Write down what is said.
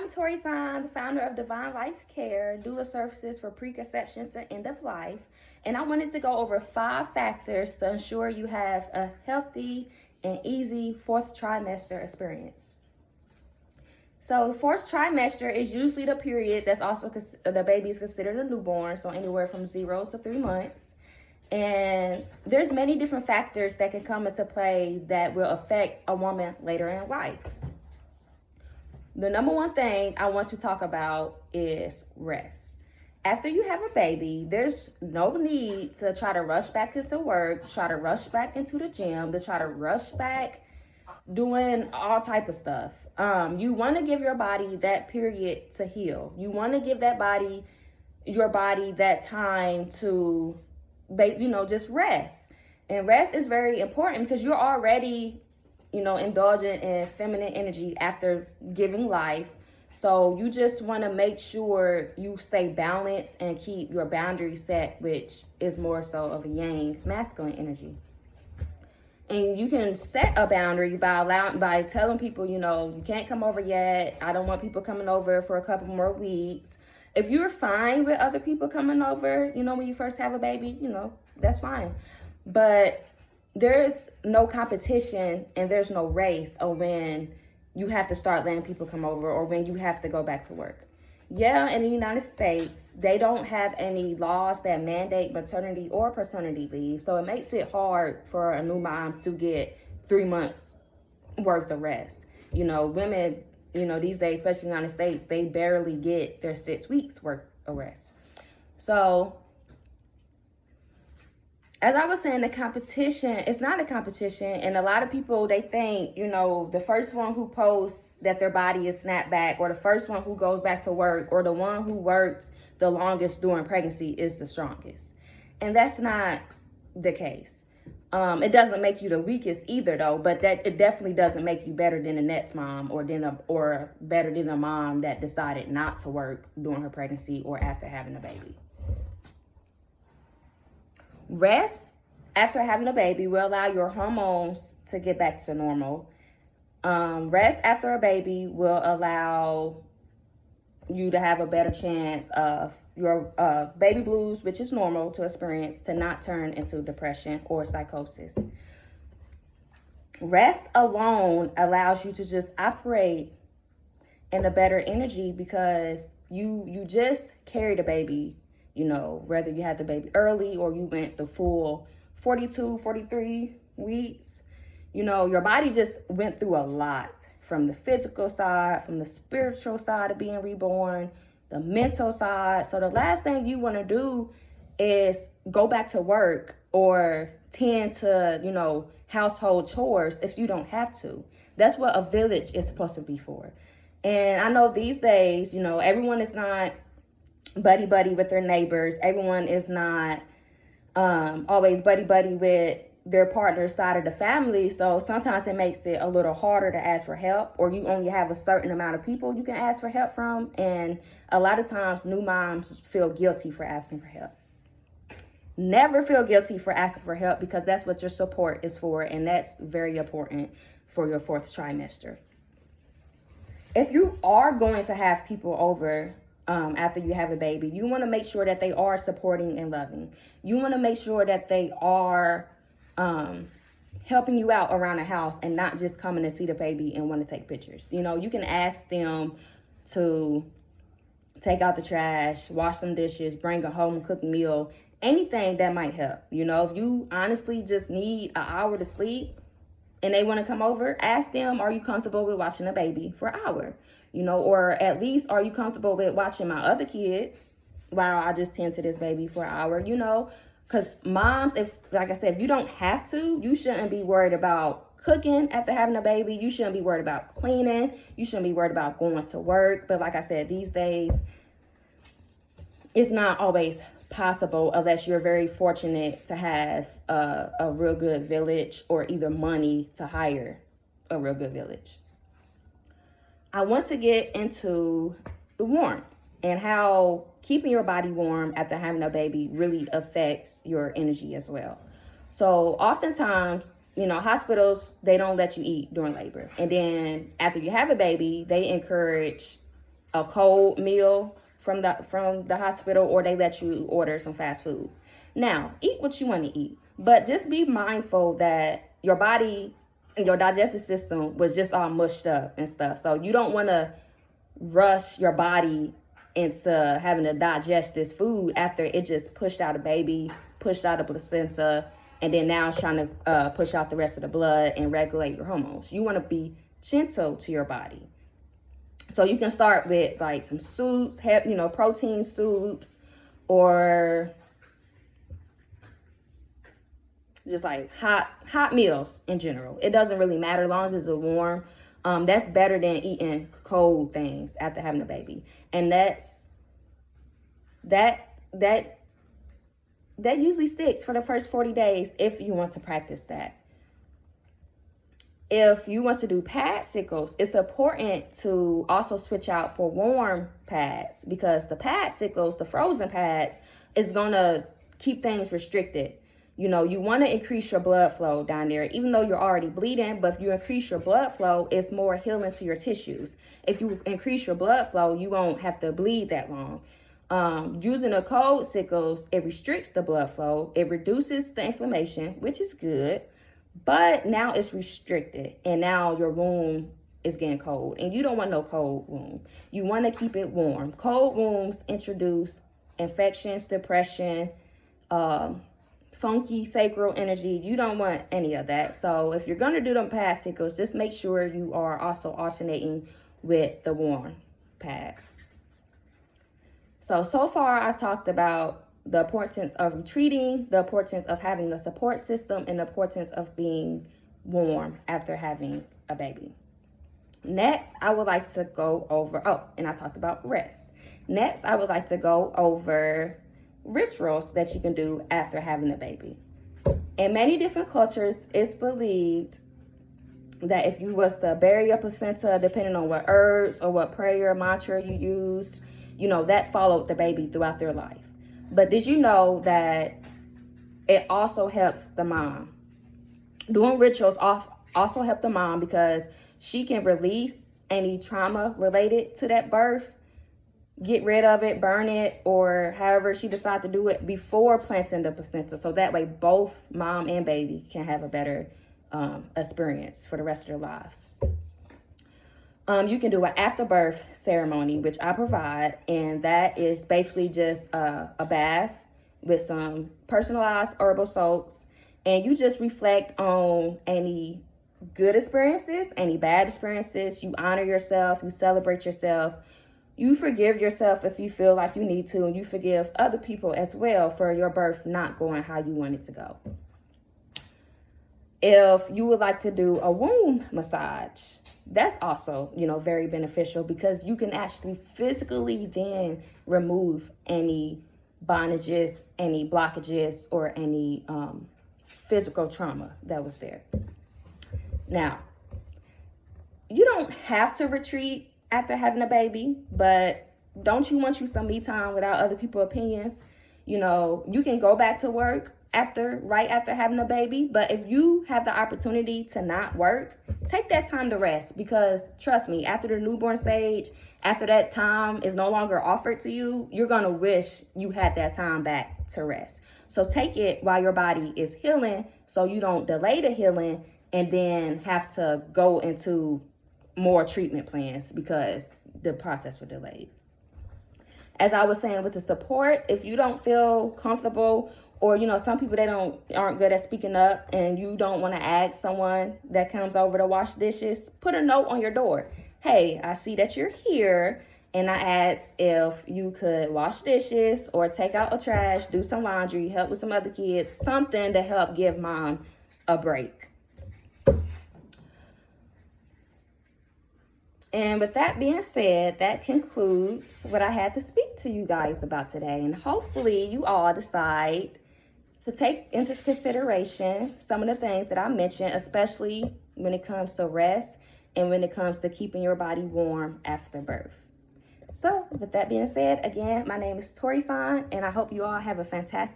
I'm Tori Sign, the founder of Divine Life Care, doula services for preconception to end of life. And I wanted to go over 5 factors to ensure you have a healthy and easy fourth trimester experience. So, fourth trimester is usually the period that's also the baby is considered a newborn, so anywhere from 0 to 3 months. And there's many different factors that can come into play that will affect a woman later in life. The number one thing I want to talk about is rest. After you have a baby, there's no need to try to rush back into work, try to rush back into the gym, to try to rush back doing all type of stuff. You want to give your body that period to heal. You want to give your body that time to, just rest. And rest is very important because you're already indulgent in feminine energy after giving life. So you just want to make sure you stay balanced and keep your boundaries set, which is more so of a yang masculine energy. And you can set a boundary by telling people, you can't come over yet. I don't want people coming over for a couple more weeks. If you're fine with other people coming over, when you first have a baby, that's fine. But there's no competition and there's no race on when you have to start letting people come over or when you have to go back to work. Yeah, in the United States, they don't have any laws that mandate maternity or paternity leave. So it makes it hard for a new mom to get 3 months worth of rest. Women, these days, especially in the United States, they barely get their 6 weeks worth of rest. So as I was saying, the competition, it's not a competition. And a lot of people, they think, the first one who posts that their body is snapped back, or the first one who goes back to work, or the one who worked the longest during pregnancy is the strongest. And that's not the case. It doesn't make you the weakest either, though, but it definitely doesn't make you better than the next mom or better than a mom that decided not to work during her pregnancy or after having a baby. Rest after having a baby will allow your hormones to get back to normal. Rest after a baby will allow you to have a better chance of your baby blues, which is normal to experience, to not turn into depression or psychosis. Rest alone allows you to just operate in a better energy because you just carried a baby, whether you had the baby early or you went the full 42, 43 weeks. Your body just went through a lot, from the physical side, from the spiritual side of being reborn, the mental side. So the last thing you want to do is go back to work or tend to, household chores if you don't have to. That's what a village is supposed to be for. And I know these days, everyone is not buddy-buddy with their neighbors. Everyone is not always buddy-buddy with their partner's side of the family. So sometimes it makes it a little harder to ask for help, or you only have a certain amount of people you can ask for help from. And a lot of times new moms feel guilty for asking for help. Never feel guilty for asking for help, because that's what your support is for, and that's very important for your fourth trimester. If you are going to have people over after you have a baby, you want to make sure that they are supporting and loving. You want to make sure that they are helping you out around the house and not just coming to see the baby and want to take pictures. You can ask them to take out the trash, wash some dishes, bring a home cooked meal, anything that might help. If you honestly just need an hour to sleep and they want to come over, ask them, are you comfortable with watching a baby for an hour? Or at least, are you comfortable with watching my other kids while I just tend to this baby for an hour? Because moms, like I said, if you don't have to, you shouldn't be worried about cooking after having a baby. You shouldn't be worried about cleaning. You shouldn't be worried about going to work. But like I said, these days, it's not always possible unless you're very fortunate to have a real good village or either money to hire a real good village. I want to get into the warmth and how keeping your body warm after having a baby really affects your energy as well. So oftentimes, hospitals, they don't let you eat during labor. And then after you have a baby, they encourage a cold meal from the hospital, or they let you order some fast food. Now, eat what you want to eat, but just be mindful that your body and your digestive system was just all mushed up and stuff. So you don't want to rush your body into having to digest this food after it just pushed out a baby, pushed out a placenta, and then now it's trying to push out the rest of the blood and regulate your hormones. You want to be gentle to your body. So you can start with like some soups, protein soups, or just like hot meals in general. It doesn't really matter as long as it's warm. That's better than eating cold things after having a baby. And that usually sticks for the first 40 days if you want to practice that. If you want to do pad sickles, it's important to also switch out for warm pads, because the pad sickles, the frozen pads, is going to keep things restricted. You want to increase your blood flow down there, even though you're already bleeding. But if you increase your blood flow, it's more healing to your tissues. If you increase your blood flow, you won't have to bleed that long. Using a cold sickles, it restricts the blood flow. It reduces the inflammation, which is good. But now it's restricted, and now your wound is getting cold. And you don't want no cold wound. You want to keep it warm. Cold wounds introduce infections, depression, funky sacral energy. You don't want any of that. So if you're going to do them pad sickles, just make sure you are also alternating with the warm pads. So far I talked about the importance of retreating, the importance of having a support system, and the importance of being warm after having a baby. Next, I would like to go over, and I talked about rest. Next, I would like to go over rituals that you can do after having a baby. In many different cultures, it's believed that if you was to bury a placenta, depending on what herbs or what prayer mantra you used, that followed the baby throughout their life. But did you know that it also helps the mom? Doing rituals also help the mom because she can release any trauma related to that birth, get rid of it, burn it, or however she decides to do it before planting the placenta. So that way both mom and baby can have a better experience for the rest of their lives. You can do an afterbirth ceremony, which I provide, and that is basically just a bath with some personalized herbal soaps, and you just reflect on any good experiences, any bad experiences. You honor yourself, you celebrate yourself, you forgive yourself if you feel like you need to, and you forgive other people as well for your birth not going how you want it to go. If you would like to do a womb massage, that's also, very beneficial, because you can actually physically then remove any bondages, any blockages, or any physical trauma that was there. Now, you don't have to retreat after having a baby, but don't you want you some me time without other people's opinions? You can go back to work right after having a baby, but if you have the opportunity to not work, take that time to rest, because trust me, after the newborn stage, after that time is no longer offered to you, you're gonna wish you had that time back to rest. So take it while your body is healing, so you don't delay the healing and then have to go into more treatment plans because the process was delayed. As I was saying with the support, if you don't feel comfortable, or some people aren't good at speaking up, and you don't want to ask someone that comes over to wash dishes, put a note on your door. Hey, I see that you're here, and I asked if you could wash dishes or take out the trash, do some laundry, help with some other kids, something to help give mom a break. And with that being said, that concludes what I had to speak to you guys about today. And hopefully you all decide to take into consideration some of the things that I mentioned, especially when it comes to rest and when it comes to keeping your body warm after birth. So with that being said, again, my name is Tori-san, and I hope you all have a fantastic